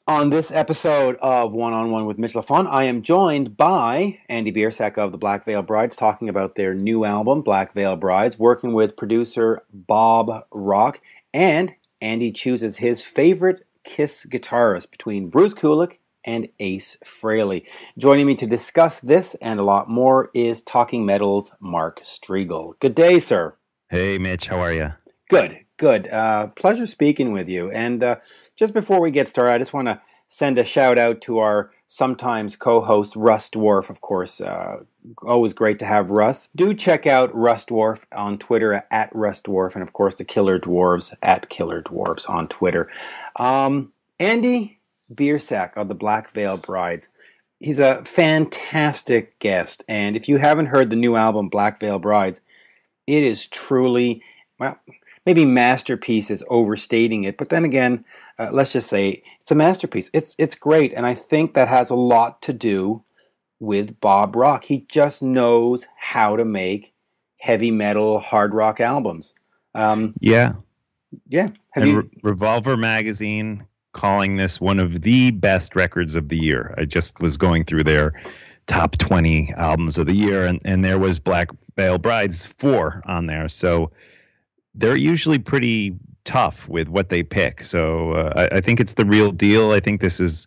On this episode of One-on-One with Mitch Lafon, I am joined by Andy Biersack of the Black Veil Brides, talking about their new album, Black Veil Brides, working with producer Bob Rock, and Andy chooses his favorite Kiss guitarist between Bruce Kulick and Ace Frehley. Joining me to discuss this and a lot more is Talking Metal's Mark Strigl. Good day, sir. Hey, Mitch. How are you? Good. Pleasure speaking with you. And just before we get started, I just want to send a shout out to our sometimes co-host Russ Dwarf, of course. Always great to have Russ. Do check out Russ Dwarf on Twitter at Russ Dwarf, and of course the Killer Dwarves at Killer Dwarves on Twitter. Andy Biersack of the Black Veil Brides. He's a fantastic guest, and if you haven't heard the new album Black Veil Brides, it is truly, well, maybe masterpiece is overstating it, but then again, let's just say it's a masterpiece. It's great, and I think that has a lot to do with Bob Rock. He just knows how to make heavy metal, hard rock albums. Yeah. And Revolver Magazine calling this one of the best records of the year. I just was going through their top 20 albums of the year, and there was Black Veil Brides 4 on there. So they're usually pretty tough with what they pick. So I think it's the real deal. I think this is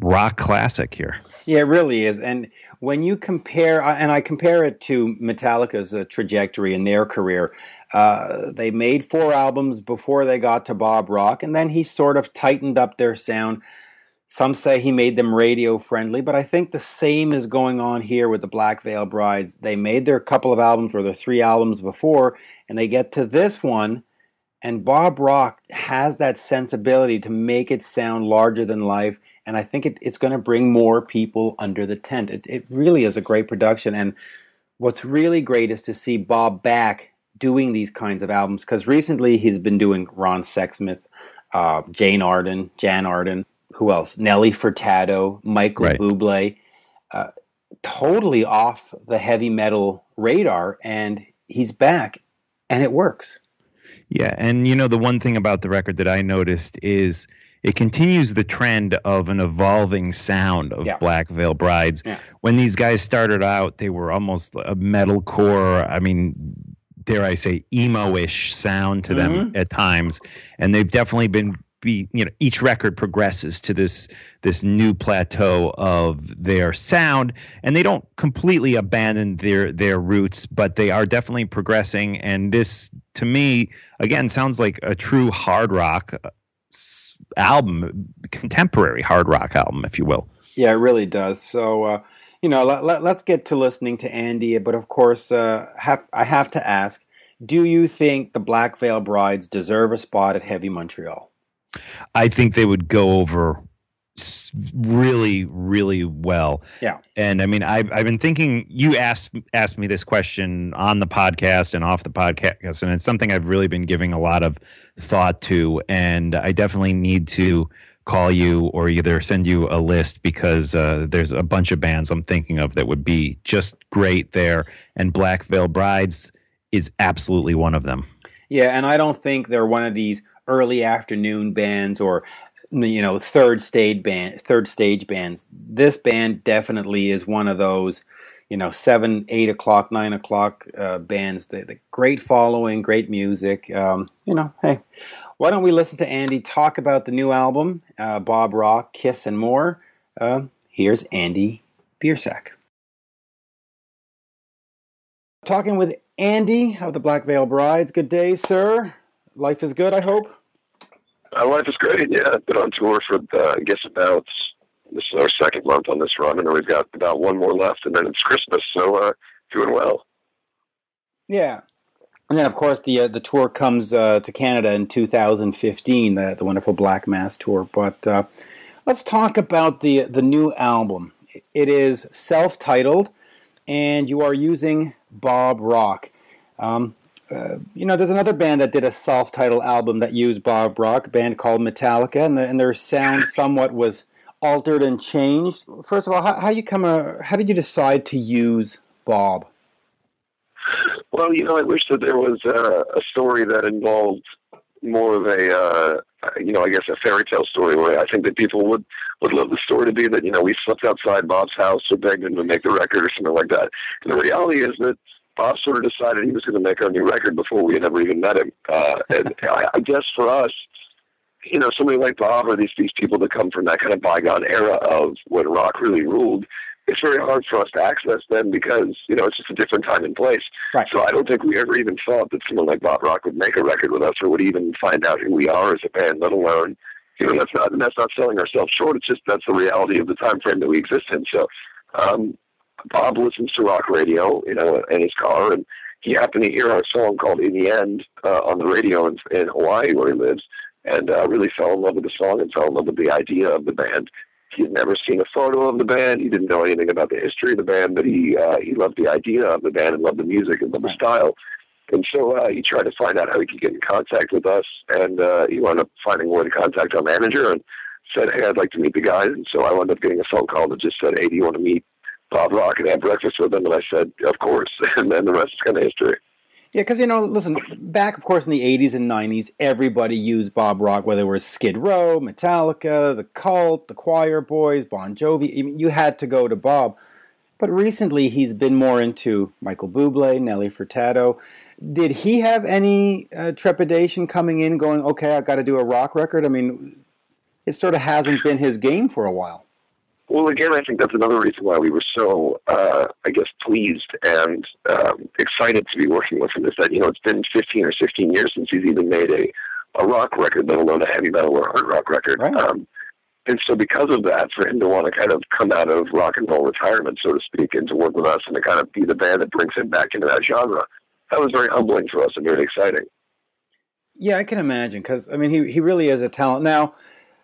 rock classic here. Yeah, it really is. And when you compare, and I compare it to Metallica's trajectory in their career, they made 4 albums before they got to Bob Rock, and then he sort of tightened up their sound. Some say he made them radio friendly, but I think the same is going on here with the Black Veil Brides. They made their couple of albums or their 3 albums before, and they get to this one, and Bob Rock has that sensibility to make it sound larger than life, and I think it's going to bring more people under the tent. It really is a great production, and what's really great is to see Bob back doing these kinds of albums, because recently he's been doing Ron Sexsmith, Jan Arden, who else? Nelly Furtado, Michael Bublé, totally off the heavy metal radar, and he's back, and it works. Yeah, and the one thing about the record that I noticed is it continues the trend of an evolving sound of Black Veil Brides. Yeah. When these guys started out, they were almost a metalcore, dare I say, emo-ish sound to them at times, and they've definitely been each record progresses to this new plateau of their sound, and they don't completely abandon their roots, but they are definitely progressing. And this, to me, again, sounds like a true hard rock album, contemporary hard rock album, if you will. Yeah, it really does. So, let's get to listening to Andy. But of course, I have to ask: do you think the Black Veil Brides deserve a spot at Heavy Montreal? I think they would go over really, really well. Yeah. And I've been thinking, you asked me this question on the podcast and off the podcast, and it's something I've really been giving a lot of thought to. And I definitely need to call you or either send you a list, because there's a bunch of bands I'm thinking of that would be just great there. And Black Veil Brides is absolutely one of them. Yeah. And I don't think they're one of these early afternoon bands or third stage bands. This band definitely is one of those 7, 8 o'clock, 9 o'clock bands. The great following, great music. Hey, why don't we listen to Andy talk about the new album, Bob Rock, Kiss, and more. Here's Andy Biersack. Talking with Andy of the Black Veil Brides. Good day, sir. Life is good, I hope? Life is great, yeah. I've been on tour for, this is our second month on this run, and we've got about one more left, and then it's Christmas, so doing well. Yeah. And then, of course, the tour comes to Canada in 2015, the wonderful Black Mass tour. But let's talk about the new album. It is self-titled, and you are using Bob Rock. There's another band that did a self-titled album that used Bob Rock, a band called Metallica, and their sound somewhat was altered and changed. First of all, how did you decide to use Bob? Well, I wish that there was a story that involved more of a I guess a fairy tale story where I think that people would love the story to be that, we slept outside Bob's house or begged him to make the record or something like that. And the reality is that Bob sort of decided he was going to make our new record before we had ever even met him. And I guess for us, somebody like Bob or these people that come from that kind of bygone era of when rock really ruled, it's very hard for us to access them because, it's just a different time and place. Right. So I don't think we ever even thought that someone like Bob Rock would make a record with us or would even find out who we are as a band, let alone, that's not selling ourselves short. It's just that's the reality of the time frame that we exist in. So Bob listens to rock radio, in his car, and he happened to hear our song called In the End on the radio in Hawaii where he lives, and really fell in love with the song and fell in love with the idea of the band. He had never seen a photo of the band. He didn't know anything about the history of the band, but he loved the idea of the band and loved the music and loved the style. And so he tried to find out how he could get in contact with us, and he wound up finding a way to contact our manager and said, hey, I'd like to meet the guys. And so I wound up getting a phone call that just said, hey, do you want to meet Bob Rock and have breakfast with them? And I said, of course. And then the rest is kind of history. Yeah, because, listen, back, of course, in the 80s and 90s, everybody used Bob Rock, whether it was Skid Row, Metallica, The Cult, the Choir Boys, Bon Jovi. I mean, you had to go to Bob. But recently, he's been more into Michael Bublé, Nelly Furtado. Did he have any trepidation coming in, going, okay, I've got to do a rock record? I mean, it sort of hasn't been his game for a while. Well, again, I think that's another reason why we were so, pleased and excited to be working with him is that, it's been 15 or 16 years since he's even made a rock record, let alone a heavy metal or hard rock record. Right. And so because of that, for him to want to kind of come out of rock and roll retirement, so to speak, and to work with us and to kind of be the band that brings him back into that genre, that was very humbling for us and very exciting. Yeah, I can imagine, because, I mean, he really is a talent. Now,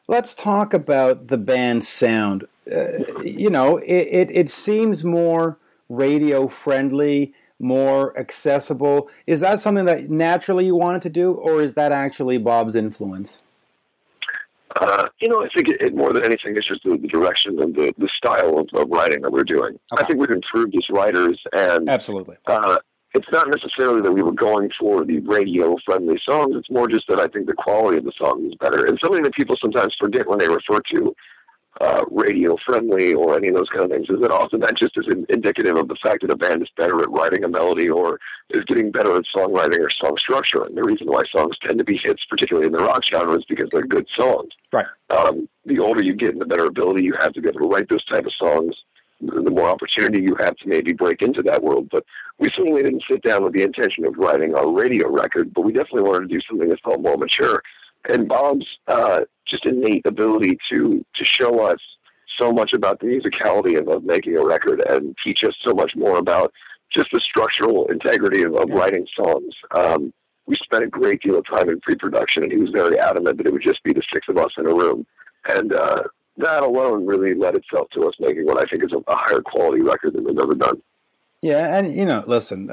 let's talk about the band's sound. It seems more radio-friendly, more accessible. Is that something that naturally you wanted to do, or is that actually Bob's influence? I think it more than anything, it's just the direction and the style of writing that we're doing. Okay. I think we've improved as writers, and absolutely. It's not necessarily that we were going for the radio-friendly songs. It's more just that I think the quality of the song is better. And something that people sometimes forget when they refer to radio-friendly or any of those kind of things is that often that just is indicative of the fact that a band is better at writing a melody or is getting better at songwriting or song structure. And the reason why songs tend to be hits, particularly in the rock genre, is because they're good songs. Right. The older you get and the better ability you have to be able to write those type of songs, the more opportunity you have to maybe break into that world. But we certainly didn't sit down with the intention of writing a radio record, but we definitely wanted to do something that's felt more mature. And Bob's just innate ability to show us so much about the musicality of making a record and teach us so much more about just the structural integrity of writing songs. We spent a great deal of time in pre-production, and he was very adamant that it would just be the six of us in a room. And that alone really led itself to us making what I think is a higher quality record than we've ever done. Yeah, and listen,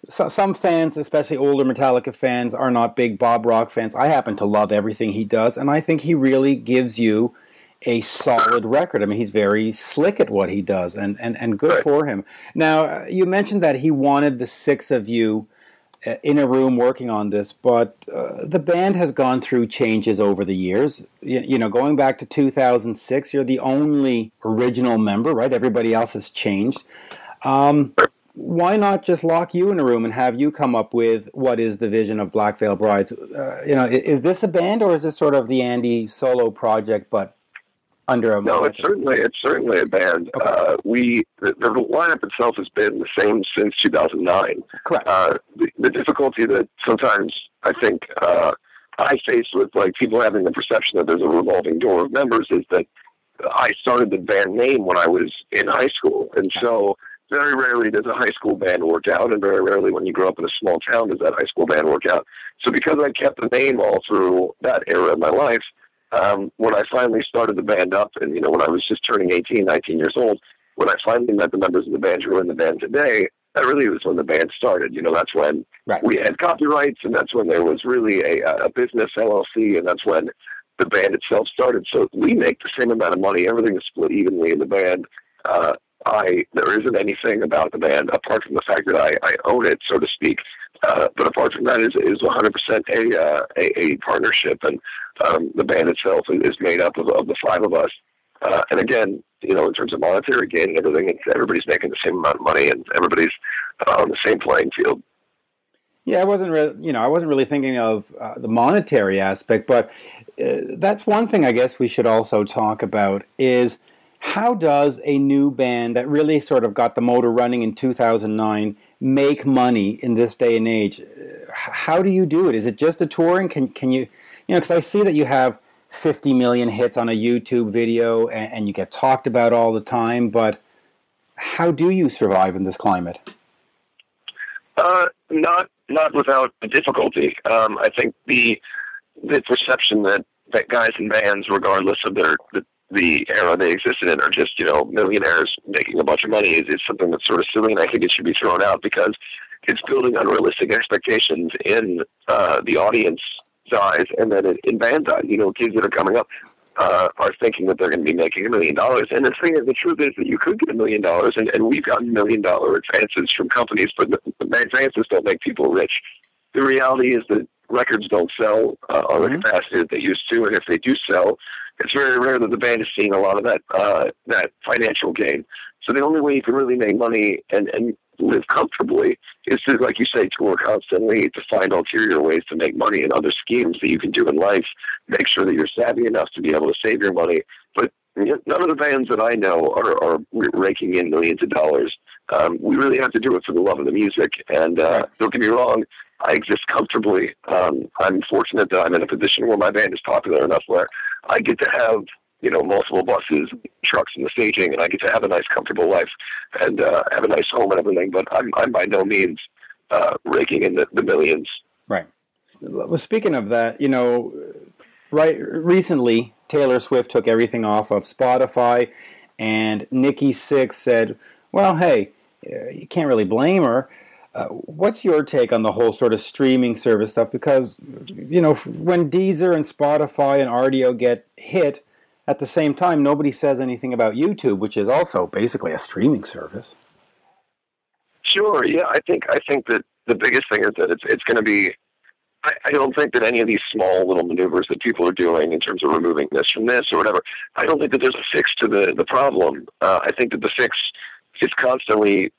some fans, especially older Metallica fans, are not big Bob Rock fans. I happen to love everything he does, and I think he really gives you a solid record. I mean, he's very slick at what he does, and good right. for him. Now, you mentioned that he wanted the six of you in a room working on this, but the band has gone through changes over the years. Going back to 2006, you're the only original member, right? Everybody else has changed. Why not just lock you in a room and have you come up with what is the vision of Black Veil Brides? Is this a band, or is this sort of the Andy solo project, but under a No, it's certainly a band. Okay. The lineup itself has been the same since 2009. Correct. The difficulty that sometimes I think I face with people having the perception that there's a revolving door of members is that I started the band name when I was in high school, and so very rarely does a high school band work out, and very rarely when you grow up in a small town does that high school band work out. So because I kept the name all through that era of my life, when I finally started the band up, and when I was just turning 18, 19 years old, when I finally met the members of the band who are in the band today, that really was when the band started. That's when right. we had copyrights, and that's when there was really a business LLC, and that's when the band itself started. So we make the same amount of money. Everything is split evenly in the band. There isn't anything about the band apart from the fact that I own it, so to speak. But apart from that, is 100% a partnership. And The band itself is made up of the five of us. And again, in terms of monetary gain and everything, everybody's making the same amount of money, and everybody's on the same playing field. Yeah, I wasn't really thinking of the monetary aspect, but that's one thing I guess we should also talk about is how does a new band that really sort of got the motor running in 2009 make money in this day and age? How do you do it? Is it just the touring? Can you, because I see that you have 50 million hits on a YouTube video and you get talked about all the time, but how do you survive in this climate? Not without difficulty. I think the perception that guys in bands, regardless of the era they existed in, are just millionaires making a bunch of money is something that's sort of silly, and I think it should be thrown out because it's building unrealistic expectations in the audience eyes, and then in bands eyes. Kids that are coming up are thinking that they're going to be making $1 million, and the truth is that you could get $1 million, and we've gotten $1 million advances from companies, but the advances don't make people rich. The reality is that records don't sell on the capacity that they used to, and if they do sell, it's very rare that the band is seeing a lot of that financial gain. So the only way you can really make money and live comfortably is to, like you say, tour constantly, to find ulterior ways to make money and other schemes that you can do in life. Make sure that you're savvy enough to be able to save your money. But none of the bands that I know are raking in millions of dollars. We really have to do it for the love of the music. And don't get me wrong, I exist comfortably. I'm fortunate that I'm in a position where my band is popular enough where I get to have multiple buses, trucks, and the staging, and I get to have a nice, comfortable life and have a nice home and everything. But I'm by no means raking in the millions. Right. Well, speaking of that, recently Taylor Swift took everything off of Spotify, and Nikki Sixx said, "Well, hey, you can't really blame her." What's your take on the whole sort of streaming service stuff? Because when Deezer and Spotify and RDO get hit, at the same time, nobody says anything about YouTube, which is also basically a streaming service. Sure, yeah. I think that the biggest thing is that it's going to be. I don't think that any of these small little maneuvers that people are doing in terms of removing this from this or whatever, I don't think that there's a fix to the problem. I think that the fix is constantly.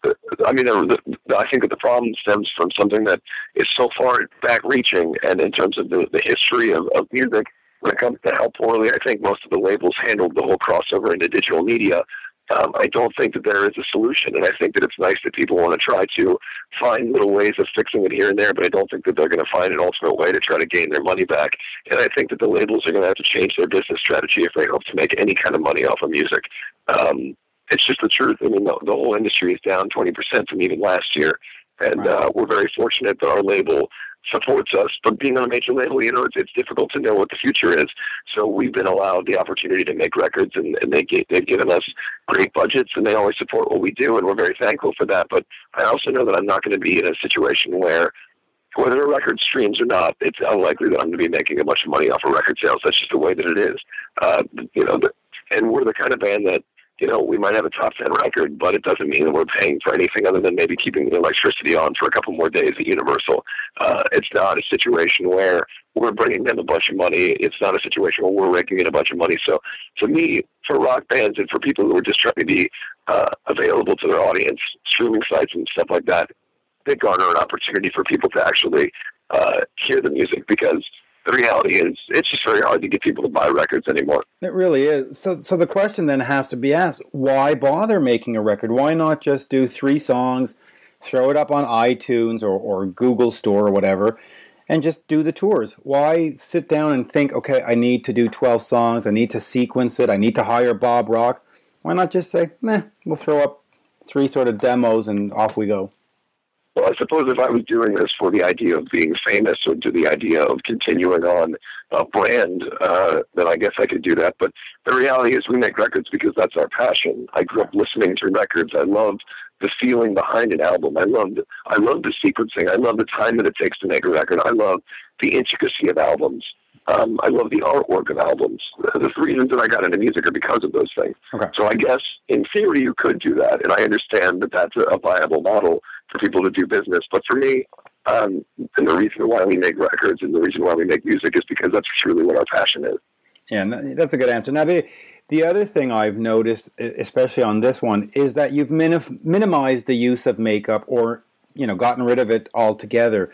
I think that the problem stems from something that is so far back-reaching, and in terms of the history of music. When it comes to how poorly I think most of the labels handled the whole crossover into digital media, I don't think that there is a solution. And I think that it's nice that people want to try to find little ways of fixing it here and there, but I don't think that they're going to find an ultimate way to try to gain their money back. And I think that the labels are going to have to change their business strategy if they hope to make any kind of money off of music. It's just the truth. I mean, the whole industry is down 20% from even last year. And we're very fortunate that our label supports us, but being on a major label, it's difficult to know what the future is. So we've been allowed the opportunity to make records, and they've given us great budgets, and they always support what we do, and we're very thankful for that. But I also know that I'm not going to be in a situation where, whether a record streams or not, it's unlikely that I'm going to be making a bunch of money off of record sales. That's just the way that it is. And we're the kind of band that, we might have a top 10 record, but it doesn't mean that we're paying for anything other than maybe keeping the electricity on for a couple more days at Universal. It's not a situation where we're bringing them a bunch of money. It's not a situation where we're raking in a bunch of money. So to me, for rock bands and for people who are just trying to be available to their audience, streaming sites and stuff like that, they garner an opportunity for people to actually hear the music, because the reality is it's just very hard to get people to buy records anymore. It really is. So the question then has to be asked, why bother making a record? Why not just do 3 songs, throw it up on iTunes or Google Store or whatever, and just do the tours? Why sit down and think, okay, I need to do 12 songs, I need to sequence it, I need to hire Bob Rock? Why not just say, we'll throw up 3 sort of demos and off we go? Well, I suppose if I was doing this for the idea of being famous or to the idea of continuing on a brand, then I guess I could do that. But the reality is we make records because that's our passion. I grew up listening to records. I loved the feeling behind an album. I love the sequencing. I love the time that it takes to make a record. I love the intricacy of albums. I love the artwork of albums. The reasons that I got into music are because of those things. Okay. So I guess in theory you could do that, and I understand that that's a viable model for people to do business. But for me, And the reason why we make records and the reason why we make music is because that's truly what our passion is. Yeah, that's a good answer. Now, the other thing I've noticed, especially on this one, is that you've minimized the use of makeup, or gotten rid of it altogether.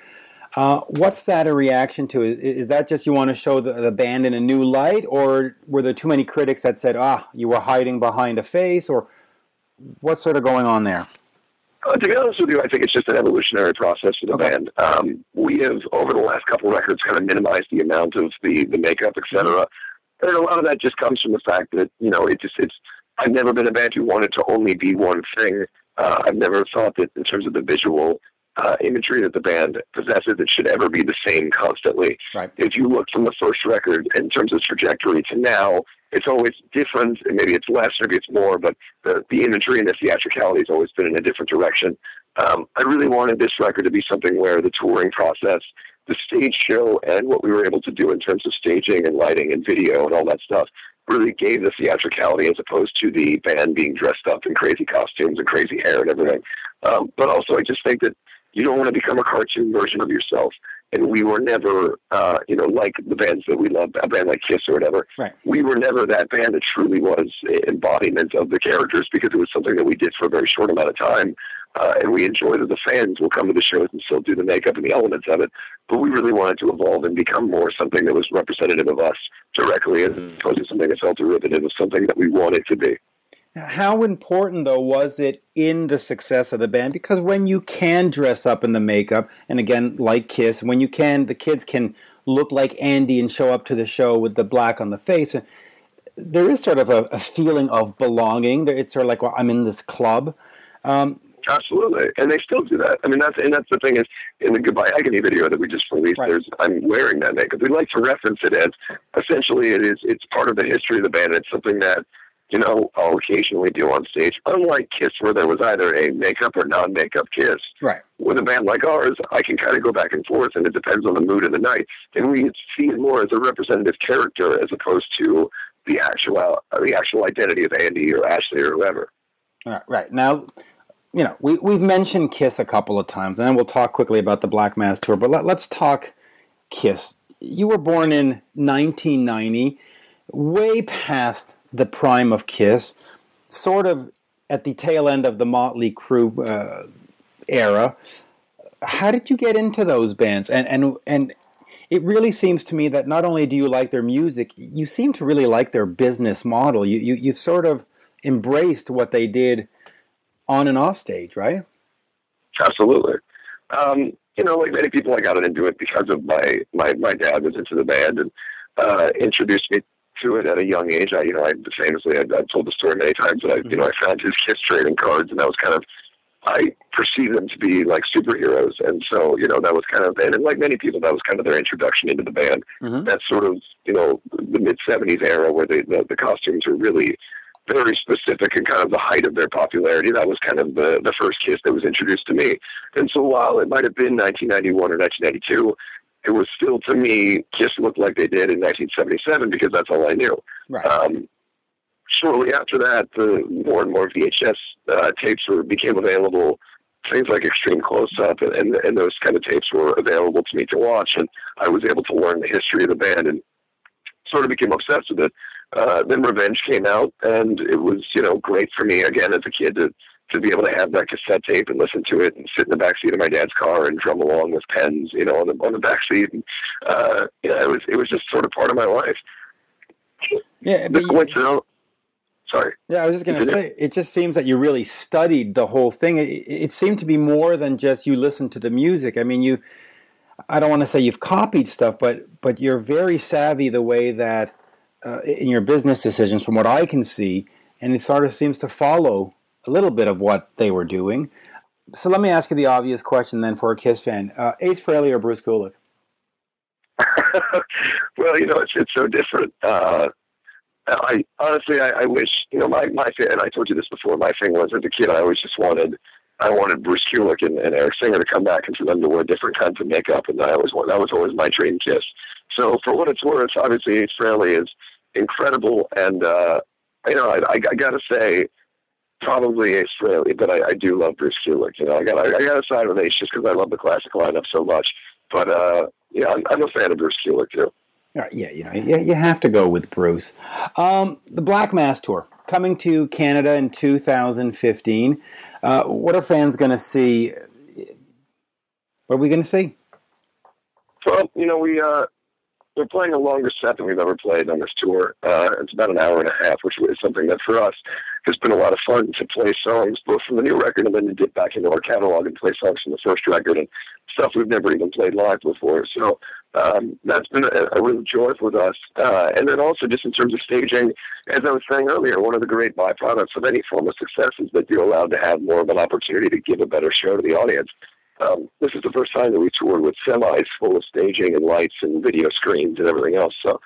What's that a reaction to? Is that just you want to show the band in a new light, or were there too many critics that said, you were hiding behind a face, or what's sort of going on there? To be honest with you, I think it's just an evolutionary process for the band. We have, over the last couple of records, kind of minimized the amount of the makeup, etc. And a lot of that just comes from the fact that, I've never been a band who wanted to only be one thing. I've never thought that in terms of the visual imagery that the band possesses, it should ever be the same constantly. Right. If you look from the first record in terms of trajectory to now, it's always different. Maybe it's less, maybe it's more, but the imagery and the theatricality has always been in a different direction. I really wanted this record to be something where the touring process, the stage show, and what we were able to do in terms of staging and lighting and video and all that stuff really gave the theatricality, as opposed to the band being dressed up in crazy costumes and crazy hair and everything. But also, I just think that you don't want to become a cartoon version of yourself. And we were never, like the bands that we love, a band like Kiss or whatever. Right. We were never that band that truly was embodiment of the characters, because it was something that we did for a very short amount of time. And we enjoy that the fans will come to the shows and still do the makeup and the elements of it. But we really wanted to evolve and become more something that was representative of us directly, as opposed to something that felt derivative of something that we wanted to be. How important, though, was it in the success of the band? Because when you can dress up in the makeup, and again, like Kiss, when you can, the kids can look like Andy and show up to the show with the black on the face, there is sort of a feeling of belonging. It's sort of like, well, I'm in this club. Absolutely, and they still do that. I mean, that's the thing is, in the Goodbye Agony video that we just released, right. I'm wearing that makeup. We like to reference it as, essentially, it's part of the history of the band. It's something that, I'll occasionally do on stage. Unlike Kiss, where there was either a makeup or non-makeup Kiss, right. With a band like ours, I can kind of go back and forth, and it depends on the mood of the night. And we see it more as a representative character as opposed to the actual identity of Andy or Ashley or whoever. Right. Now, we've mentioned Kiss a couple of times, and then we'll talk quickly about the Black Mass tour, but let's talk Kiss. You were born in 1990, way past the prime of Kiss, sort of at the tail end of the Motley Crue era. How did you get into those bands? And it really seems to me that not only do you like their music, you seem to really like their business model. You've sort of embraced what they did on and off stage, right? Absolutely. Like many people, I got into it because of my dad was into the band and introduced me to it at a young age. I've told the story many times that I found his Kiss trading cards, and that was kind of, I perceived them to be like superheroes. And so, that was kind of, and like many people, that was kind of their introduction into the band. Mm-hmm. That's sort of, the mid-70s era where the costumes were really very specific and kind of the height of their popularity. That was kind of the first Kiss that was introduced to me. And so while it might have been 1991 or 1992, it was still, to me, Kiss looked like they did in 1977 because that's all I knew. Right. Shortly after that, more and more VHS tapes became available. Things like Extreme Close-Up and those kind of tapes were available to me to watch, and I was able to learn the history of the band and sort of became obsessed with it. Then Revenge came out, and it was, great for me, again, as a kid, to be able to have that cassette tape and listen to it and sit in the backseat of my dad's car and drum along with pens, on the backseat. And, it was just sort of part of my life. Yeah, Sorry. Yeah, I was just going to say, it just seems that you really studied the whole thing. It seemed to be more than just you listened to the music. I mean, I don't want to say you've copied stuff, but you're very savvy the way that in your business decisions, from what I can see, and it sort of seems to follow a little bit of what they were doing. So let me ask you the obvious question then for a Kiss fan. Ace Frehley or Bruce Kulick? Well, it's so different. I honestly wish, my thing, and I told you this before, my thing was, as a kid, I always just wanted Bruce Kulick and Eric Singer to come back and for them to wear different kinds of makeup, and that was always my dream Kiss. So for what it's worth, obviously Ace Frehley is incredible, and I got to say, Probably Ace Frehley, but I do love Bruce Kulick. You know, I got to side with Ace just because I love the classic lineup so much. But yeah, I'm a fan of Bruce Kulick too. Yeah, you know, you have to go with Bruce. The Black Mass Tour coming to Canada in 2015. What are fans going to see? What are we going to see? Well, you know, we're playing a longer set than we've ever played on this tour. It's about an hour and a half, which is something that for us has been a lot of fun to play songs both from the new record and then to dip back into our catalog and play songs from the first record and stuff we've never even played live before. So that's been a real joy with us. And then also just in terms of staging, as I was saying earlier, one of the great byproducts of any form of success is that you're allowed to have more of an opportunity to give a better show to the audience. This is the first time that we toured with semis full of staging and lights and video screens and everything else. So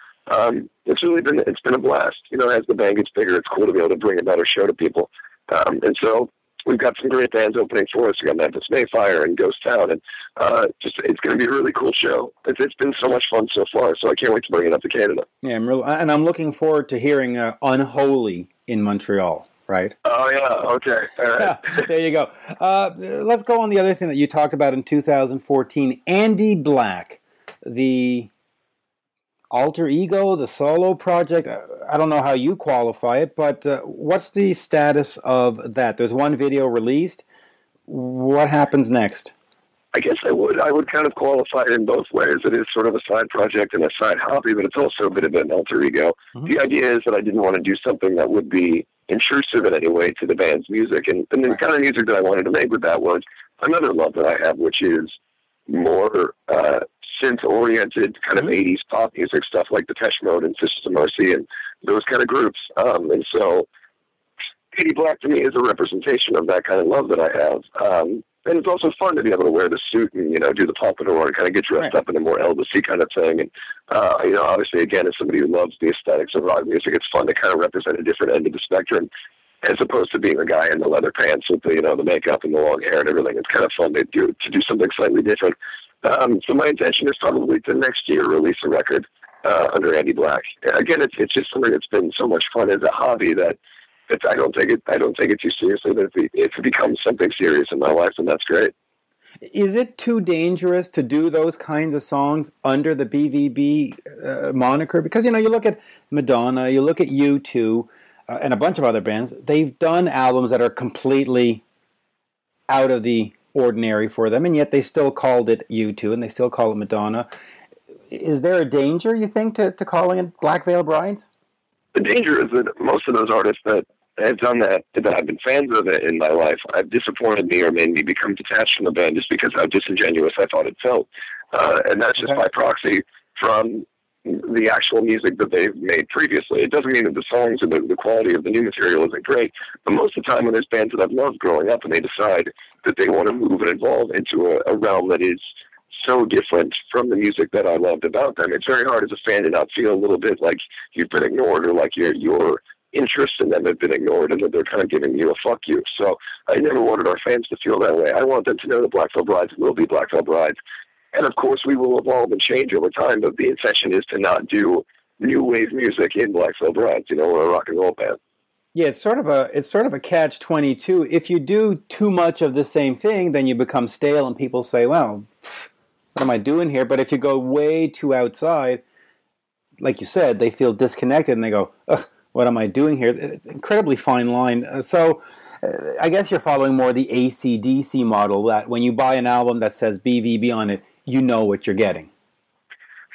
it's been a blast. You know, as the band gets bigger, it's cool to be able to bring a better show to people. And so we've got some great bands opening for us. We got Memphis Mayfire and Ghost Town, and it's going to be a really cool show. It's been so much fun so far, so I can't wait to bring it up to Canada. Yeah, I'm looking forward to hearing Unholy in Montreal. Right? Oh, yeah. Okay. All right. There you go. Let's go on the other thing that you talked about in 2014. Andy Black, the alter ego, the solo project. I don't know how you qualify it, but what's the status of that? There's one video released. What happens next? I guess I would kind of qualify it in both ways. It is sort of a side project and a side hobby, but it's also a bit of an alter ego. Mm-hmm. The idea is that I didn't want to do something that would be intrusive in any way to the band's music. And the kind of music that I wanted to make with that was another love that I have, which is more synth-oriented, kind of 80s pop music, stuff like Depeche Mode and Sisters of Mercy and those kind of groups. And so Andy Black to me is a representation of that kind of love that I have. And it's also fun to be able to wear the suit and, you know, do the pompadour and kind of get dressed up in a more Elvis-y kind of thing. And, you know, obviously, again, as somebody who loves the aesthetics of rock music, it's fun to kind of represent a different end of the spectrum as opposed to being the guy in the leather pants with the, you know, the makeup and the long hair and everything. It's kind of fun to do something slightly different. So my intention is probably to next year release a record under Andy Black. Again, it's just something that's been so much fun as a hobby that I don't take it too seriously. But if it becomes something serious in my life, then that's great. Is it too dangerous to do those kinds of songs under the BVB moniker? Because, you know, you look at Madonna, you look at U2, and a bunch of other bands. They've done albums that are completely out of the ordinary for them, and yet they still called it U2 and they still call it Madonna. Is there a danger, you think, to calling it Black Veil Brides? The danger is that most of those artists that have done that I've been fans of it in my life, have disappointed me or made me become detached from the band just because how disingenuous I thought it felt. And that's just by proxy from the actual music that they've made previously. It doesn't mean that the songs or the quality of the new material isn't great, but most of the time when there's bands that I've loved growing up and they decide that they want to move and evolve into a realm that is so different from the music that I loved about them, it's very hard as a fan to not feel a little bit like you've been ignored or like your interest in them have been ignored and that they're kind of giving you a fuck you. So I never wanted our fans to feel that way. I want them to know that Black Veil Brides will be Black Veil Brides. And of course we will evolve and change over time, but the intention is to not do new wave music in Black Veil Brides. You know, we're a rock and roll band. Yeah, it's sort of a catch-22. If you do too much of the same thing, then you become stale and people say, well, what am I doing here? But if you go way too outside, like you said, they feel disconnected and they go, ugh, what am I doing here? It's an incredibly fine line. So I guess you're following more the AC/DC model, that when you buy an album that says BVB on it, you know what you're getting.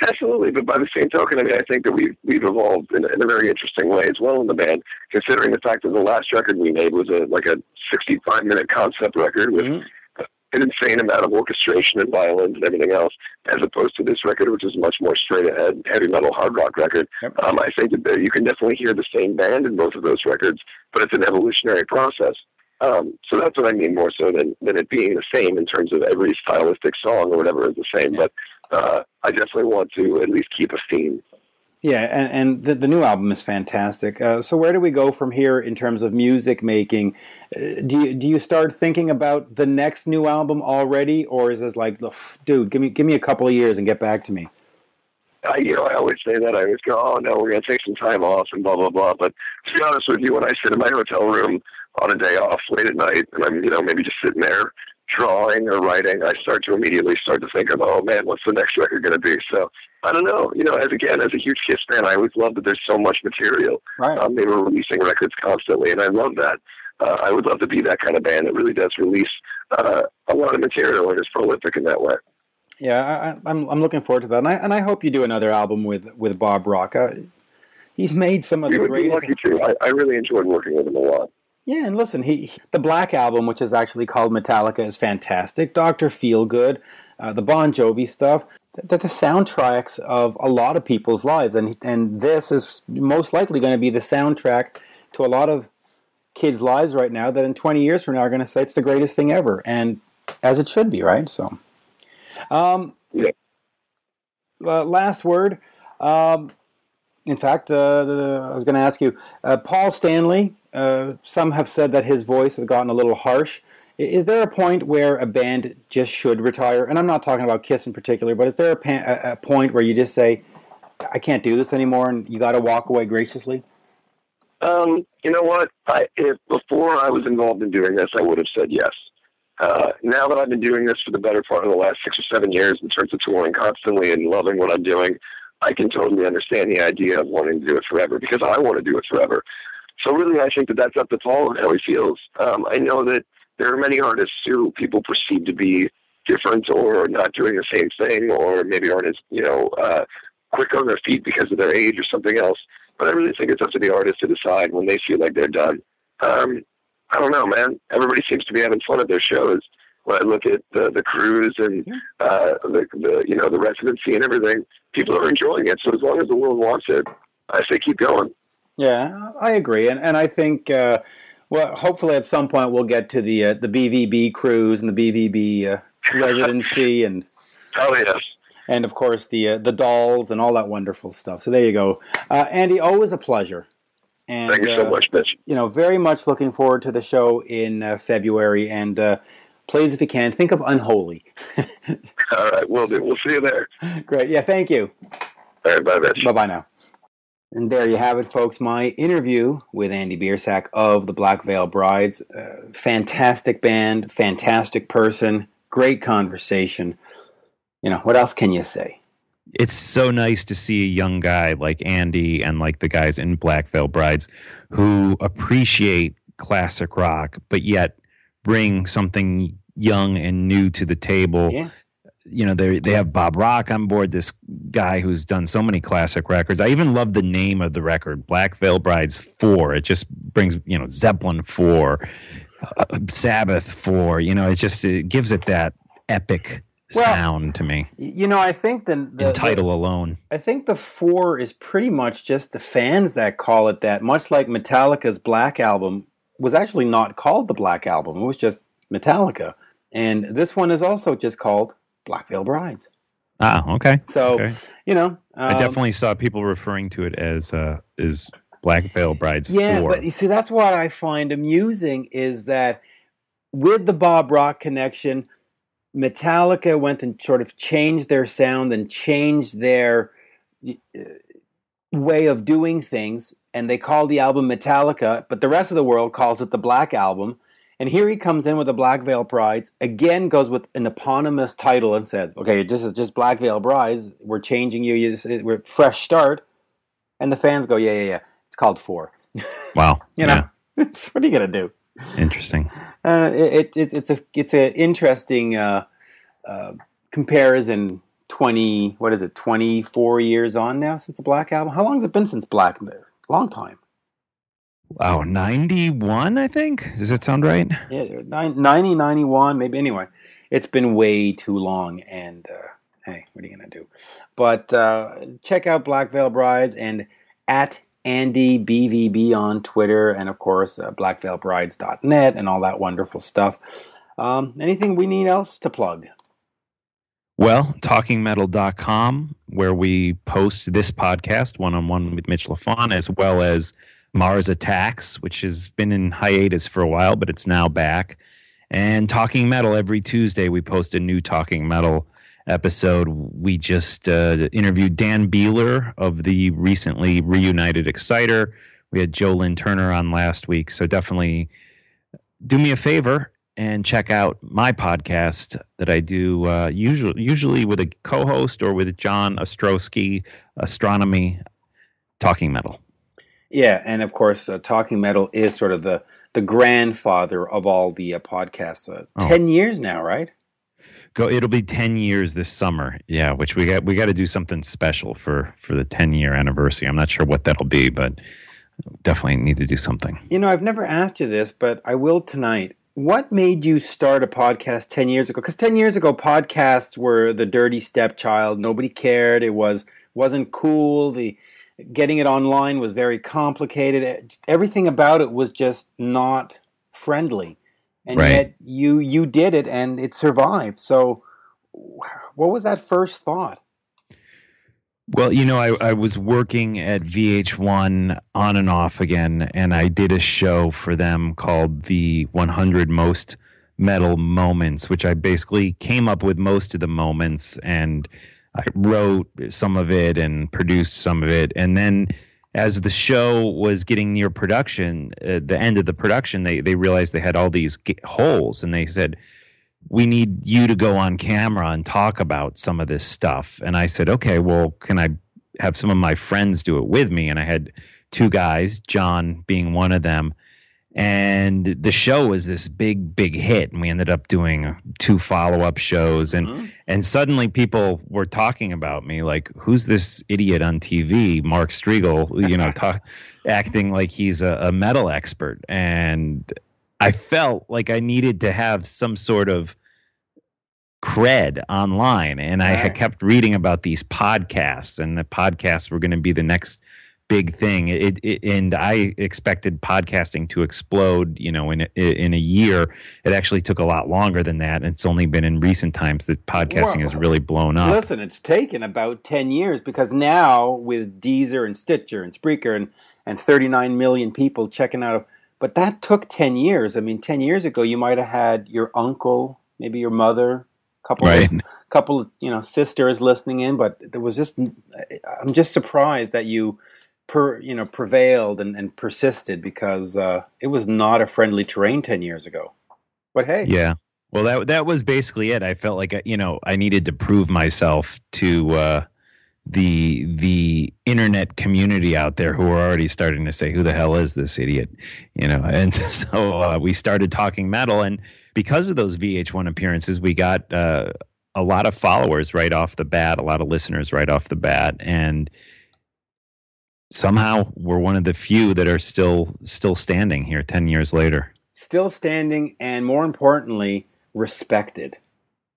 Absolutely, but by the same token, I mean, I think that we've evolved in a very interesting way as well in the band, considering the fact that the last record we made was a 65-minute concept record with an insane amount of orchestration and violins and everything else, as opposed to this record, which is much more straight-ahead, heavy metal, hard rock record. Yep. I think that you can definitely hear the same band in both of those records, but it's an evolutionary process. So that's what I mean more so than it being the same in terms of every stylistic song or whatever is the same. Yeah. But I definitely want to at least keep a theme. Yeah, and the new album is fantastic. So where do we go from here in terms of music making? Do you start thinking about the next new album already, or is this like, dude, give me a couple of years and get back to me? I always say that. I always go, oh no, we're going to take some time off and blah, blah, blah. But to be honest with you, when I sit in my hotel room on a day off late at night, and I'm, maybe just sitting there drawing or writing, I start to think of, oh man, what's the next record going to be? So I don't know, as a huge Kiss fan, I always love that there's so much material. Right. They were releasing records constantly, and I love that. I would love to be that kind of band that really does release a lot of material and is prolific in that way. Yeah, I'm looking forward to that, and I hope you do another album with Bob Rock. He's made some of the greatest. Lucky too. I really enjoyed working with him a lot. Yeah, and listen, the Black Album, which is actually called Metallica, is fantastic. Dr. Feelgood, the Bon Jovi stuff, they're the soundtracks of a lot of people's lives, and this is most likely going to be the soundtrack to a lot of kids' lives right now that in 20 years from now are going to say it's the greatest thing ever, and as it should be, right? So, yeah. Last word. In fact, I was going to ask you, Paul Stanley, some have said that his voice has gotten a little harsh. Is there a point where a band just should retire? And I'm not talking about Kiss in particular, but is there a point where you just say, I can't do this anymore, and you got to walk away graciously? You know what? If before I was involved in doing this, I would have said yes. Now that I've been doing this for the better part of the last 6 or 7 years in terms of touring constantly and loving what I'm doing, I can totally understand the idea of wanting to do it forever because I want to do it forever. So really, I think that that's up to Paul and how he feels. I know that there are many artists who people perceive to be different or not doing the same thing or maybe aren't as, quick on their feet because of their age or something else. But I really think it's up to the artist to decide when they feel like they're done. I don't know, man. Everybody seems to be having fun at their shows. When I look at the cruise and the residency and everything, people are enjoying it. So as long as the world wants it, I say keep going. Yeah, I agree, and I think hopefully at some point we'll get to the BVB cruise and the BVB residency and yes, and of course the dolls and all that wonderful stuff. So there you go, Andy. Always a pleasure. And, thank you so much, Mitch. Very much looking forward to the show in February, and please, if you can, think of Unholy. All right, will do. We'll see you there. Great. Yeah, thank you. All right, bye, Mitch. Bye-bye now. And there you have it, folks. My interview with Andy Biersack of the Black Veil Brides. Fantastic band, fantastic person, great conversation. What else can you say? It's so nice to see a young guy like Andy and like the guys in Black Veil Brides who appreciate classic rock, but yet bring something young and new to the table. Yeah. They have Bob Rock on board, this guy who's done so many classic records. I even love the name of the record, Black Veil Brides 4. It just brings, Zeppelin 4, Sabbath 4. It gives it that epic sound to me. I think the title alone. I think the 4 is pretty much just the fans that call it that, much like Metallica's Black Album was actually not called the Black Album. It was just Metallica. And this one is also just called Black Veil Brides. Ah, okay. So, okay. I definitely saw people referring to it as Black Veil Brides 4. Yeah, but you see, that's what I find amusing is that with the Bob Rock connection, Metallica went and sort of changed their sound and changed their way of doing things, and they call the album Metallica, but the rest of the world calls it the Black Album. And here he comes in with the Black Veil Brides, again goes with an eponymous title and says, okay, this is just Black Veil Brides, we're changing you, we're fresh start. And the fans go, yeah, it's called 4. Wow. What are you going to do? Interesting. It's an interesting comparison. 24 years on now since the Black Album? How long has it been since Black? Long time. Wow, 91, I think. Does that sound right? Yeah, 90, 91, maybe. Anyway, it's been way too long, and hey, what are you going to do? But check out Black Veil Brides and at Andy BVB on Twitter, and of course, blackveilbrides.net and all that wonderful stuff. Anything we need else to plug? Well, talkingmetal.com, where we post this podcast, one-on-one with Mitch Lafon, as well as Mars Attacks, which has been in hiatus for a while, but it's now back. And Talking Metal, every Tuesday we post a new Talking Metal episode. We just interviewed Dan Beeler of the recently reunited Exciter. We had Joe Lynn Turner on last week, so definitely do me a favor and check out my podcast that I do usually with a co-host or with John Ostrowski, Astronomy, Talking Metal. Yeah, and of course, Talking Metal is sort of the grandfather of all the podcasts. 10 years now, right? It'll be 10 years this summer. Yeah, which we got to do something special for the 10-year anniversary. I'm not sure what that'll be, but definitely need to do something. I've never asked you this, but I will tonight. What made you start a podcast 10 years ago? Because 10 years ago, podcasts were the dirty stepchild. Nobody cared. It wasn't cool. Getting it online was very complicated. Everything about it was just not friendly. And yet you did it and it survived. So what was that first thought? Well, I was working at VH1 on and off again, and I did a show for them called the 100 Most Metal Moments, which I basically came up with most of the moments, and I wrote some of it and produced some of it. And then as the show was getting near production, the end of the production, they realized they had all these holes, and they said, we need you to go on camera and talk about some of this stuff. And I said, okay, well, can I have some of my friends do it with me? And I had two guys, John being one of them. And the show was this big, big hit. And we ended up doing 2 follow-up shows. And suddenly people were talking about me, like, who's this idiot on TV, Mark Strigl, acting like he's a metal expert. And I felt like I needed to have some sort of cred online. And I had kept reading about these podcasts, and the podcasts were going to be the next big thing. And I expected podcasting to explode, in a year. It actually took a lot longer than that. And it's only been in recent times that podcasting has really blown up. Listen, it's taken about 10 years because now with Deezer and Stitcher and Spreaker and 39 million people checking out. But that took 10 years. I mean, 10 years ago, you might have had your uncle, maybe your mother, couple of sisters listening in. But there was I'm just surprised that you prevailed and persisted, because it was not a friendly terrain 10 years ago. But hey. Yeah. Well, that was basically it. I felt like, I needed to prove myself to the internet community out there, who were already starting to say, who the hell is this idiot? And so we started Talking Metal. And because of those VH1 appearances, we got a lot of followers right off the bat, a lot of listeners right off the bat. And somehow we're one of the few that are still standing here 10 years later. Still standing, and more importantly, respected.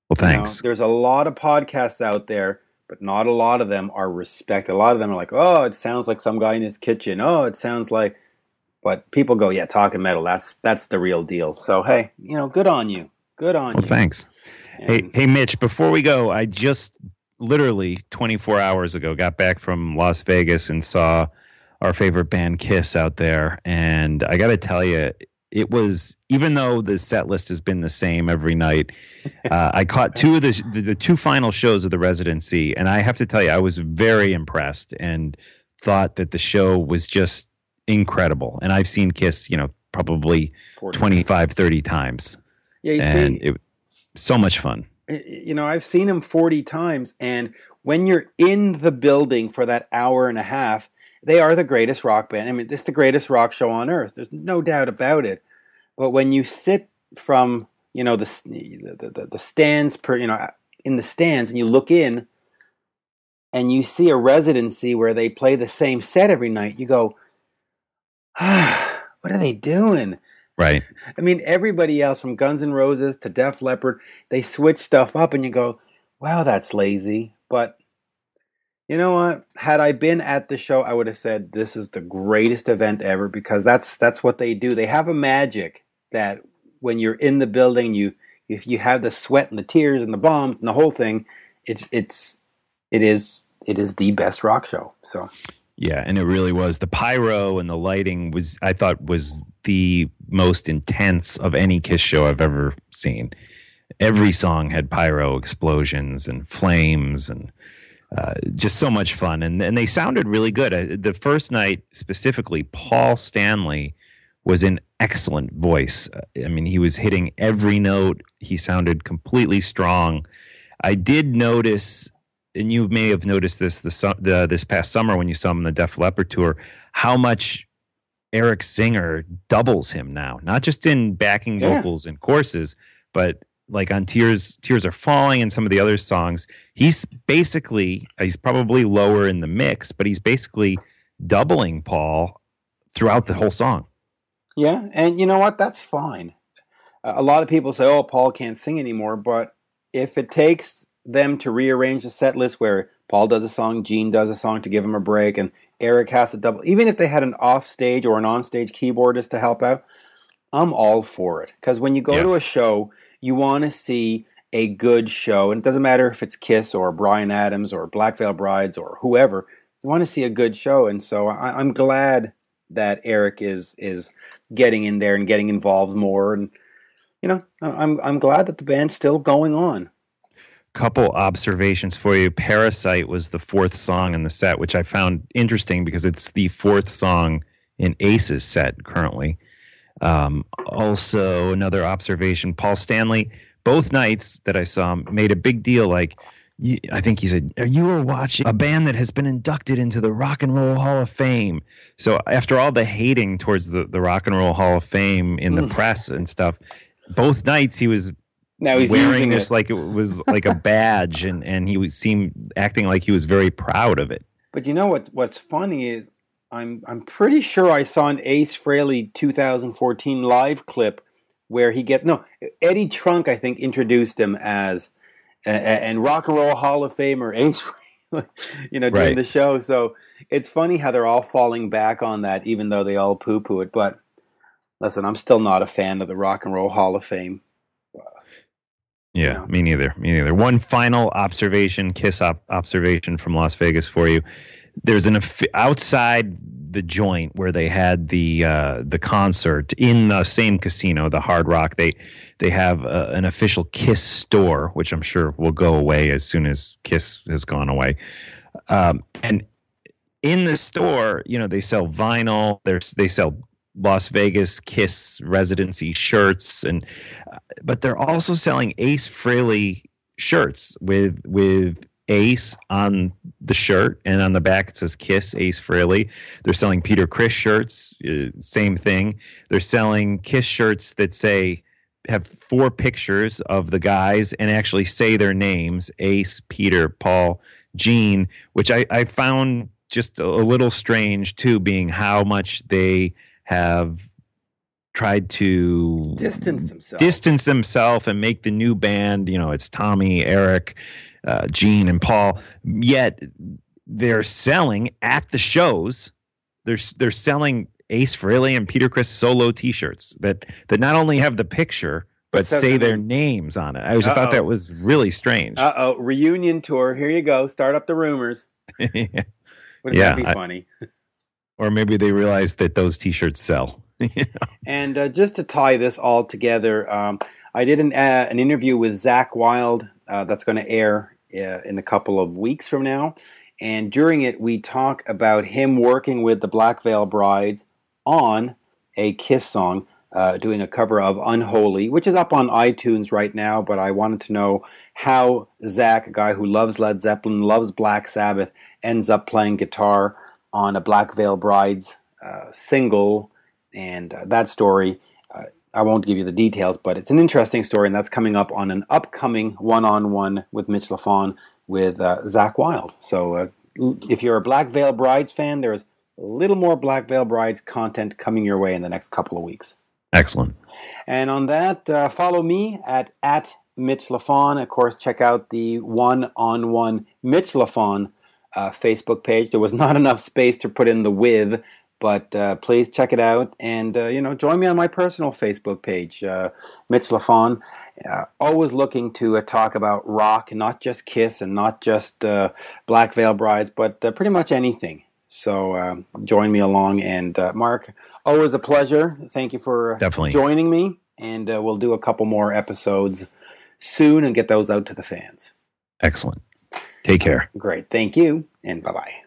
Well, thanks. There's a lot of podcasts out there, but not a lot of them are respected. A lot of them are like, oh, it sounds like some guy in his kitchen. Oh, it sounds like... But people go, yeah, Talking Metal, that's the real deal. So, hey, good on you. Good on you. Well, thanks. And hey, Mitch, before we go, I just literally 24 hours ago got back from Las Vegas and saw our favorite band Kiss out there. And I got to tell you, it was, even though the set list has been the same every night, I caught 2 of the 2 final shows of the residency. And I have to tell you, I was very impressed and thought that the show was just incredible. And I've seen Kiss, probably 25, 30 times. Yeah, it was so much fun. I've seen him 40 times. And when you're in the building for that hour and a half, they are the greatest rock band. I mean, it's the greatest rock show on earth. There's no doubt about it. But when you sit from, the stands in the stands, and you look in and you see a residency where they play the same set every night, you go, what are they doing? Right. I mean, everybody else from Guns N' Roses to Def Leppard, they switch stuff up, and you go, wow, that's lazy. But you know what? Had I been at the show, I would have said this is the greatest event ever, because that's what they do. They have a magic that when you're in the building, if you have the sweat and the tears and the bombs and the whole thing, it is the best rock show. So yeah, and it really was. The pyro and the lighting I thought was the most intense of any Kiss show I've ever seen. Every song had pyro explosions and flames and just so much fun. And they sounded really good. The first night specifically, Paul Stanley was in excellent voice. I mean, he was hitting every note. He sounded completely strong. I did notice, and you may have noticed this this past summer when you saw him on the Def Leppard tour, how much Eric Singer doubles him now, not just in backing vocals and choruses, but like on Tears Are Falling and some of the other songs. He's probably lower in the mix, but he's basically doubling Paul throughout the whole song. Yeah, and you know what? That's fine. A lot of people say, oh, Paul can't sing anymore, but if it takes them to rearrange the set list where Paul does a song, Gene does a song to give him a break, and Eric has to double, even if they had an off-stage or an on-stage keyboardist to help out, I'm all for it. Because when you go to a show, you want to see a good show, and it doesn't matter if it's Kiss or Bryan Adams or Black Veil Brides or whoever, you want to see a good show, and so I'm glad that Eric is getting in there and getting involved more, and you know, I'm glad that the band's still going on. Couple observations for you. Parasite was the fourth song in the set, which I found interesting because it's the fourth song in Ace's set currently. Also, another observation, Paul Stanley, both nights that I saw him, made a big deal. Like, I think he said, you were watching a band that has been inducted into the Rock and Roll Hall of Fame. So after all the hating towards the Rock and Roll Hall of Fame in the press and stuff, both nights he was wearing this like it was like a badge, and he seemed acting like he was very proud of it. But you know what's funny is I'm pretty sure I saw an Ace Frehley 2014 live clip where Eddie Trunk, I think, introduced him as and Rock and Roll Hall of Famer Ace Frehley, during the show. So it's funny how they're all falling back on that, even though they all poo-poo it. But listen, I'm still not a fan of the Rock and Roll Hall of Fame. Yeah, me neither. One final observation, Kiss observation from Las Vegas for you. There's outside the joint where they had the concert in the same casino, the Hard Rock. They have an official Kiss store, which I'm sure will go away as soon as Kiss has gone away. And in the store, they sell vinyl. They sell Las Vegas Kiss residency shirts, but they're also selling Ace Frehley shirts with Ace on the shirt, and on the back it says Kiss Ace Frehley. They're selling Peter Criss shirts, same thing. They're selling Kiss shirts that have 4 pictures of the guys and actually say their names: Ace, Peter, Paul, Gene, which I found just a little strange too, being how much they have tried to distance themselves and make the new band, it's Tommy, Eric, Gene, and Paul. Yet they're selling at the shows. They're selling Ace Frehley and Peter Criss solo T-shirts that not only have the picture but say their names on it. I thought that was really strange. Reunion tour. Here you go. Start up the rumors. Wouldn't that be funny? Or maybe they realized that those T-shirts sell. And just to tie this all together, I did an interview with Zakk Wylde that's going to air in a couple of weeks from now. And during it, we talk about him working with the Black Veil Brides on a Kiss song, doing a cover of Unholy, which is up on iTunes right now. But I wanted to know how Zakk, a guy who loves Led Zeppelin, loves Black Sabbath, ends up playing guitar on a Black Veil Brides single, and that story, I won't give you the details, but it's an interesting story, and that's coming up on an upcoming one-on-one with Mitch Lafon with Zakk Wylde. So if you're a Black Veil Brides fan, there's a little more Black Veil Brides content coming your way in the next couple of weeks. Excellent. And on that, follow me at Mitch Lafon. Of course, check out the one-on-one Mitch Lafon Facebook page. There was not enough space to put in the with, but please check it out, and join me on my personal Facebook page, Mitch Lafon. Always looking to talk about rock, not just Kiss and not just Black Veil Brides, but pretty much anything. So join me along, and Mark, always a pleasure. Thank you for joining me, and we'll do a couple more episodes soon and get those out to the fans. Excellent. Take care. Great. Thank you, and bye-bye.